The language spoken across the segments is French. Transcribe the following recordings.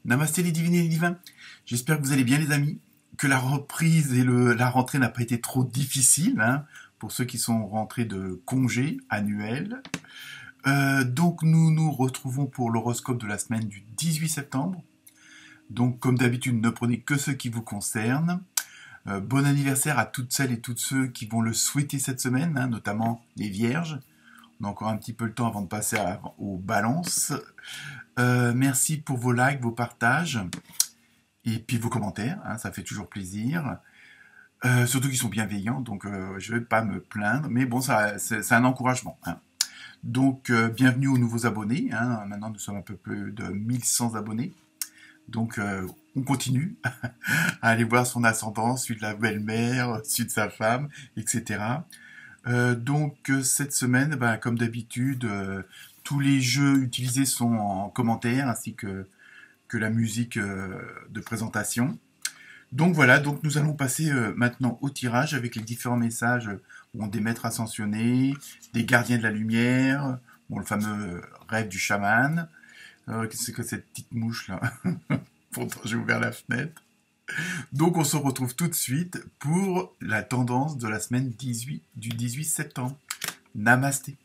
Namasté les divines et les divins, j'espère que vous allez bien les amis, que la reprise et la rentrée n'a pas été trop difficile, hein, pour ceux qui sont rentrés de congés annuels. Donc nous nous retrouvons pour l'horoscope de la semaine du 18 septembre. Donc comme d'habitude, ne prenez que ce qui vous concerne. Bon anniversaire à toutes celles et tous ceux qui vont le souhaiter cette semaine, hein, notamment les vierges. On a encore un petit peu le temps avant de passer aux balances. Merci pour vos likes, vos partages et puis vos commentaires, hein, ça fait toujours plaisir. Surtout qu'ils sont bienveillants, donc je ne vais pas me plaindre, mais bon, c'est un encouragement. Hein. Donc, bienvenue aux nouveaux abonnés. Hein. Maintenant, nous sommes un peu plus de 1100 abonnés. Donc, on continue à aller voir son ascendant, celui de la belle-mère, celui de sa femme, etc. Donc, cette semaine, comme d'habitude, tous les jeux utilisés sont en commentaire, ainsi que la musique de présentation. Donc voilà, donc nous allons passer maintenant au tirage avec les différents messages des maîtres ascensionnés, des gardiens de la lumière, le fameux rêve du chaman. Qu'est-ce que cette petite mouche là? Pourtant j'ai ouvert la fenêtre. Donc on se retrouve tout de suite pour la tendance de la semaine du 18 septembre. Namasté.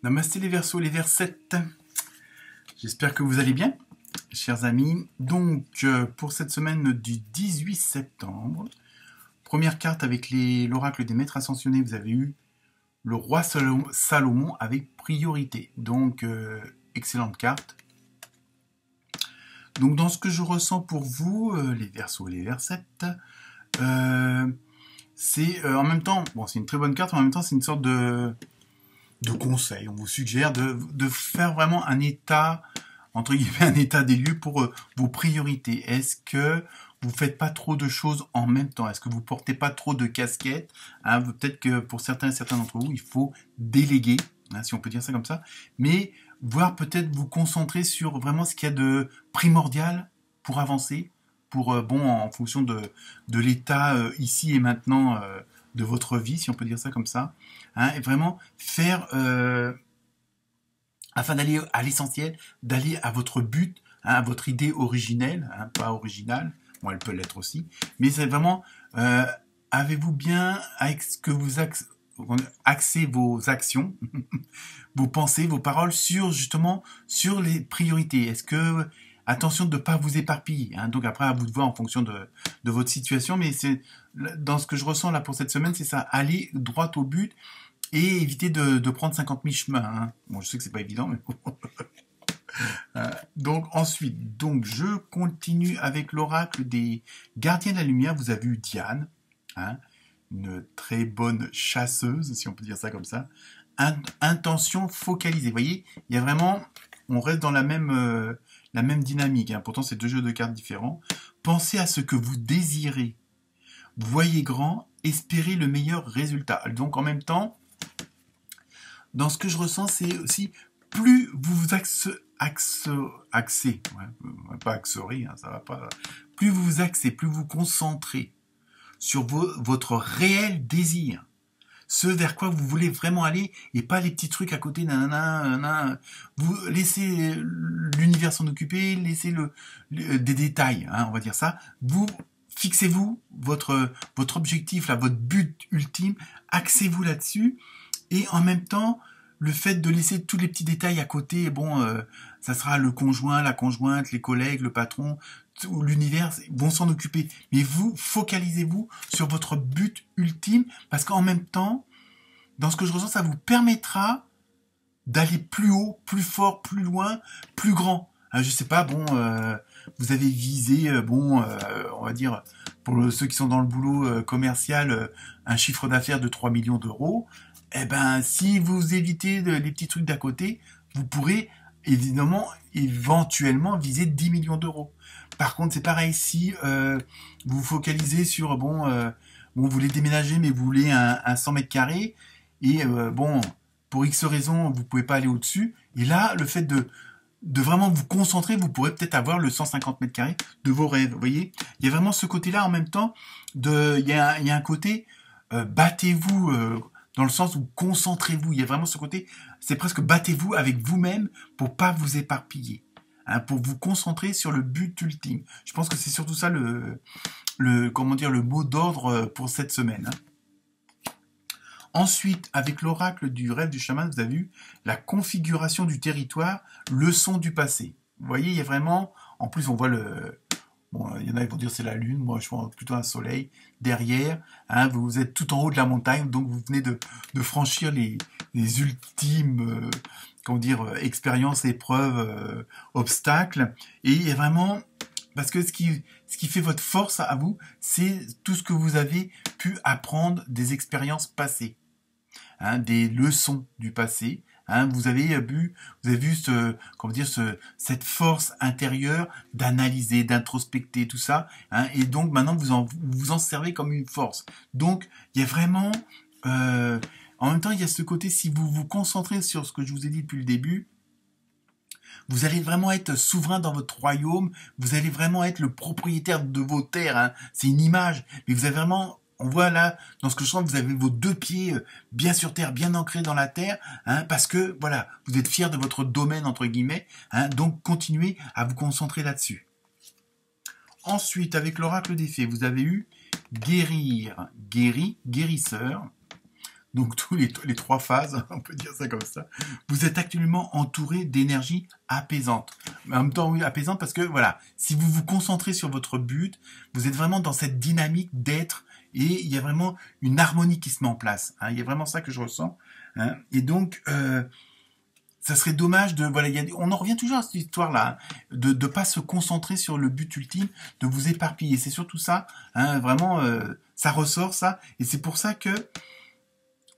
Namasté les Verseaux, les Versettes. J'espère que vous allez bien, chers amis. Donc, pour cette semaine du 18 septembre, première carte avec l'oracle des maîtres ascensionnés, vous avez eu le roi Salomon avec priorité. Donc, excellente carte. Donc, dans ce que je ressens pour vous, les Verseaux et les Versettes, c'est en même temps, bon, c'est une très bonne carte, mais en même temps, c'est une sorte de conseil. On vous suggère de faire vraiment un état, entre guillemets, un état des lieux pour vos priorités. Est-ce que vous faites pas trop de choses en même temps? Est-ce que vous portez pas trop de casquettes, hein? Peut-être que pour certains d'entre vous, il faut déléguer, hein, si on peut dire ça comme ça, mais voir peut-être vous concentrer sur vraiment ce qu'il y a de primordial pour avancer, pour en fonction de l'état ici et maintenant de votre vie, si on peut dire ça comme ça, hein, et vraiment faire, afin d'aller à l'essentiel, d'aller à votre but, hein, à votre idée originelle, hein, pas originale, bon, elle peut l'être aussi, mais c'est vraiment, avez-vous bien que vous axez vos actions, vos pensées, vos paroles sur les priorités. Est-ce que attention de ne pas vous éparpiller, hein. Donc après à vous de voir en fonction de votre situation, mais c'est dans ce que je ressens là pour cette semaine, c'est ça, aller droit au but et éviter de prendre 50 000 chemins. Hein. Bon, je sais que c'est pas évident, mais donc ensuite, je continue avec l'oracle des gardiens de la lumière. Vous avez eu Diane, hein, une très bonne chasseuse, si on peut dire ça comme ça. Intention focalisée. Vous voyez, il y a vraiment, on reste dans la même dynamique, hein. Pourtant c'est deux jeux de cartes différents. Pensez à ce que vous désirez. Voyez grand, espérez le meilleur résultat. Donc en même temps, dans ce que je ressens, c'est aussi plus vous vous axez, pas axerez, hein, ça va pas. Plus vous vous axez, plus vous concentrez sur votre réel désir. Ce vers quoi vous voulez vraiment aller et pas les petits trucs à côté, nanana. Vous laissez l'univers s'en occuper, laissez des détails, hein, on va dire ça. Vous fixez-vous votre objectif, là, votre but ultime, axez-vous là-dessus et en même temps, le fait de laisser tous les petits détails à côté, ça sera le conjoint, la conjointe, les collègues, le patron, ou l'univers vont s'en occuper. Mais vous, focalisez-vous sur votre but ultime, parce qu'en même temps, dans ce que je ressens, ça vous permettra d'aller plus haut, plus fort, plus loin, plus grand. Je sais pas, vous avez visé, on va dire, pour ceux qui sont dans le boulot commercial, un chiffre d'affaires de 3 millions d'euros. Eh ben, si vous évitez les petits trucs d'à côté, vous pourrez éventuellement viser 10 millions d'euros. Par contre, c'est pareil, si vous focalisez sur, vous voulez déménager, mais vous voulez un 100 mètres carrés, et pour X raisons, vous pouvez pas aller au-dessus, et là, le fait de vraiment vous concentrer, vous pourrez peut-être avoir le 150 mètres carrés de vos rêves. Vous voyez, il y a vraiment ce côté-là en même temps. Il y a un côté battez-vous dans le sens où concentrez-vous. Il y a vraiment ce côté, c'est presque battez-vous avec vous-même pour pas vous éparpiller, hein, pour vous concentrer sur le but ultime. Je pense que c'est surtout ça comment dire, le mot d'ordre pour cette semaine. Hein. Ensuite, avec l'oracle du rêve du chaman, vous avez vu la configuration du territoire, leçon du passé. Vous voyez, il y a vraiment, en plus on voit bon, il y en a qui vont dire c'est la lune, moi je vois plutôt un soleil derrière. Hein, vous êtes tout en haut de la montagne, donc vous venez de franchir les ultimes, comment dire, expériences, épreuves, obstacles. Et il y a vraiment, parce que ce qui fait votre force à vous, c'est tout ce que vous avez pu apprendre des expériences passées, hein, des leçons du passé. Hein, vous avez vu cette force intérieure d'analyser, d'introspecter tout ça, hein, et donc maintenant vous en servez comme une force. Donc il y a vraiment, en même temps il y a ce côté, si vous vous concentrez sur ce que je vous ai dit depuis le début, vous allez vraiment être souverain dans votre royaume, vous allez vraiment être le propriétaire de vos terres. Hein. C'est une image, mais vous avez vraiment, on voit là, dans ce que je sens, vous avez vos deux pieds bien sur terre, bien ancrés dans la terre, hein, parce que, voilà, vous êtes fiers de votre domaine, entre guillemets, hein, donc continuez à vous concentrer là-dessus. Ensuite, avec l'oracle des fées, vous avez eu guérir, guérisseur. Donc tous les trois phases, on peut dire ça comme ça. Vous êtes actuellement entouré d'énergie apaisante. En même temps, oui, apaisante parce que voilà, si vous vous concentrez sur votre but, vous êtes vraiment dans cette dynamique d'être et il y a vraiment une harmonie qui se met en place. Hein. Il y a vraiment ça que je ressens. Hein. Et donc, ça serait dommage de voilà, on en revient toujours à cette histoire-là, hein, de pas se concentrer sur le but ultime, de vous éparpiller. C'est surtout ça. Hein, vraiment, ça ressort ça, et c'est pour ça que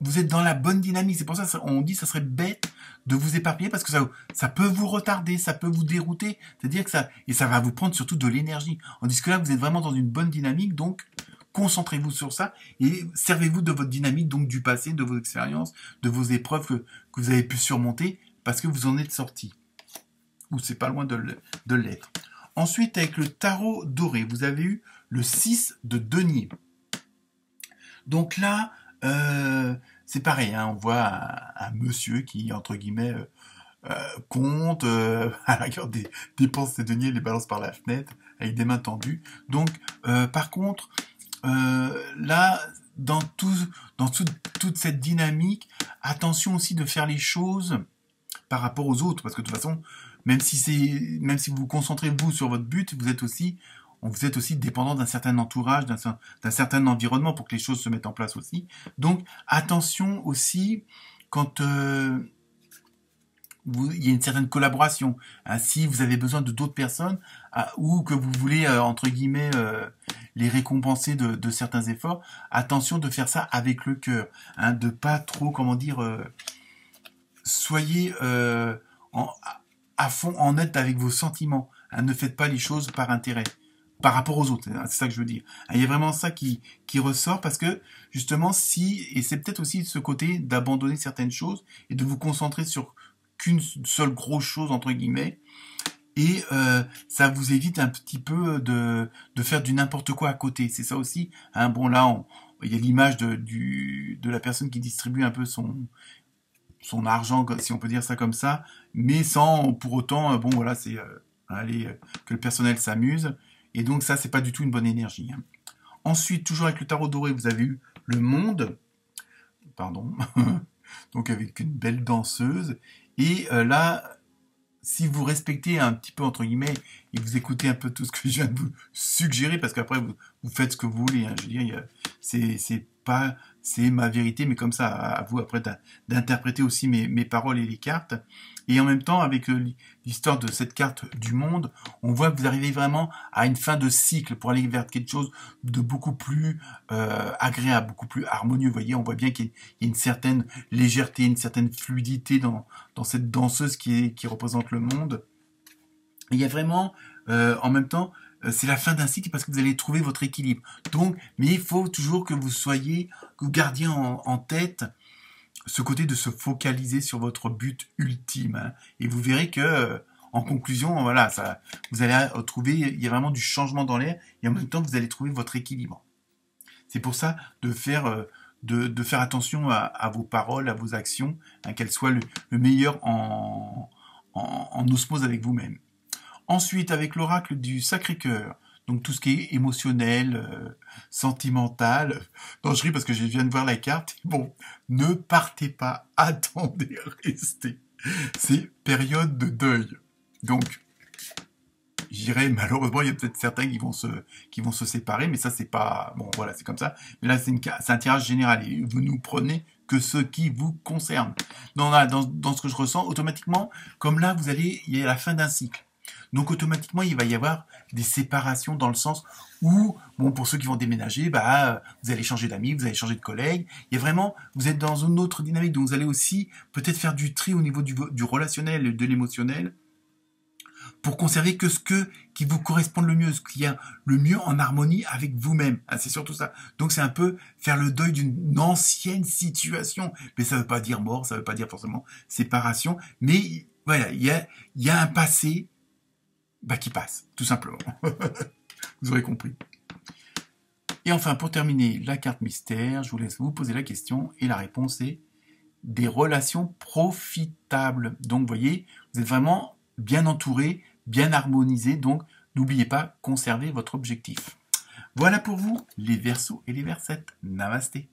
vous êtes dans la bonne dynamique. C'est pour ça qu'on dit que ça serait bête de vous éparpiller parce que ça peut vous retarder, ça peut vous dérouter. C'est-à-dire que ça va vous prendre surtout de l'énergie. Tandis que là, vous êtes vraiment dans une bonne dynamique, donc concentrez-vous sur ça et servez-vous de votre dynamique, donc du passé, de vos expériences, de vos épreuves que vous avez pu surmonter parce que vous en êtes sorti. Ou c'est pas loin de l'être. Ensuite, avec le tarot doré, vous avez eu le 6 de denier. Donc là, c'est pareil, hein, on voit un monsieur qui, entre guillemets, compte, à la rigueur dépense ses deniers, les balance par la fenêtre, avec des mains tendues. Donc, par contre, là, dans toute cette dynamique, attention aussi de faire les choses par rapport aux autres, parce que de toute façon, même si vous vous concentrez vous sur votre but, vous êtes aussi dépendant d'un certain entourage, d'un certain environnement pour que les choses se mettent en place aussi. Donc attention aussi quand il y a une certaine collaboration. Hein, si vous avez besoin de d'autres personnes ou que vous voulez entre guillemets les récompenser de certains efforts, attention de faire ça avec le cœur, hein, de pas trop soyez à fond en net avec vos sentiments. Hein, ne faites pas les choses par intérêt. Par rapport aux autres, c'est ça que je veux dire. Il y a vraiment ça qui ressort parce que justement et c'est peut-être aussi ce côté d'abandonner certaines choses et de vous concentrer sur qu'une seule grosse chose entre guillemets et ça vous évite un petit peu de faire du n'importe quoi à côté. C'est ça aussi. Hein, bon là, il y a l'image de la personne qui distribue un peu son argent, si on peut dire ça comme ça, mais sans pour autant, bon voilà, c'est que le personnel s'amuse. Et donc ça, c'est pas du tout une bonne énergie. Hein. Ensuite, toujours avec le tarot doré, vous avez eu le monde. Pardon. Donc avec une belle danseuse. Et là, si vous respectez un petit peu, entre guillemets, et vous écoutez un peu tout ce que je viens de vous suggérer, parce qu'après, vous faites ce que vous voulez. Hein. Je veux dire, c'est ma vérité, mais comme ça, à vous après d'interpréter aussi mes paroles et les cartes. Et en même temps, avec l'histoire de cette carte du monde, on voit que vous arrivez vraiment à une fin de cycle pour aller vers quelque chose de beaucoup plus agréable, beaucoup plus harmonieux. Vous voyez, on voit bien qu'il y a une certaine légèreté, une certaine fluidité dans cette danseuse qui représente le monde. Et il y a vraiment, en même temps, c'est la fin d'un cycle parce que vous allez trouver votre équilibre. Donc, mais il faut toujours que vous gardiez en tête ce côté de se focaliser sur votre but ultime. Hein. Et vous verrez que, en conclusion, voilà, vous allez trouver, il y a vraiment du changement dans l'air, et en même temps, vous allez trouver votre équilibre. C'est pour ça de faire attention à vos paroles, à vos actions, hein, qu'elles soient le meilleur en osmose avec vous-même. Ensuite, avec l'oracle du Sacré-Cœur, donc tout ce qui est émotionnel, sentimental. Non, je ris parce que je viens de voir la carte. Bon, ne partez pas, attendez, restez. C'est période de deuil. Donc, j'irai, malheureusement, il y a peut-être certains qui vont se séparer, mais ça, c'est pas... Bon, voilà, c'est comme ça. Mais là, c'est un tirage général, et vous nous prenez que ce qui vous concerne. Dans ce que je ressens, automatiquement, comme là, il y a la fin d'un cycle. Donc, automatiquement, il va y avoir des séparations dans le sens où, bon, pour ceux qui vont déménager, vous allez changer d'amis, vous allez changer de collègues. Il y a vraiment, vous êtes dans une autre dynamique, donc vous allez aussi peut-être faire du tri au niveau du relationnel et de l'émotionnel, pour conserver que qui vous correspond le mieux, ce qui est le mieux en harmonie avec vous-même. Ah, c'est surtout ça. Donc c'est un peu faire le deuil d'une ancienne situation. Mais ça veut pas dire mort, ça veut pas dire forcément séparation. Mais voilà, il y a un passé qui passe, tout simplement. Vous aurez compris. Et enfin, pour terminer la carte mystère, je vous laisse vous poser la question. Et la réponse est des relations profitables. Donc, vous voyez, vous êtes vraiment bien entouré, bien harmonisé, donc n'oubliez pas, conservez votre objectif. Voilà pour vous, les Verseaux et les Versettes. Namasté.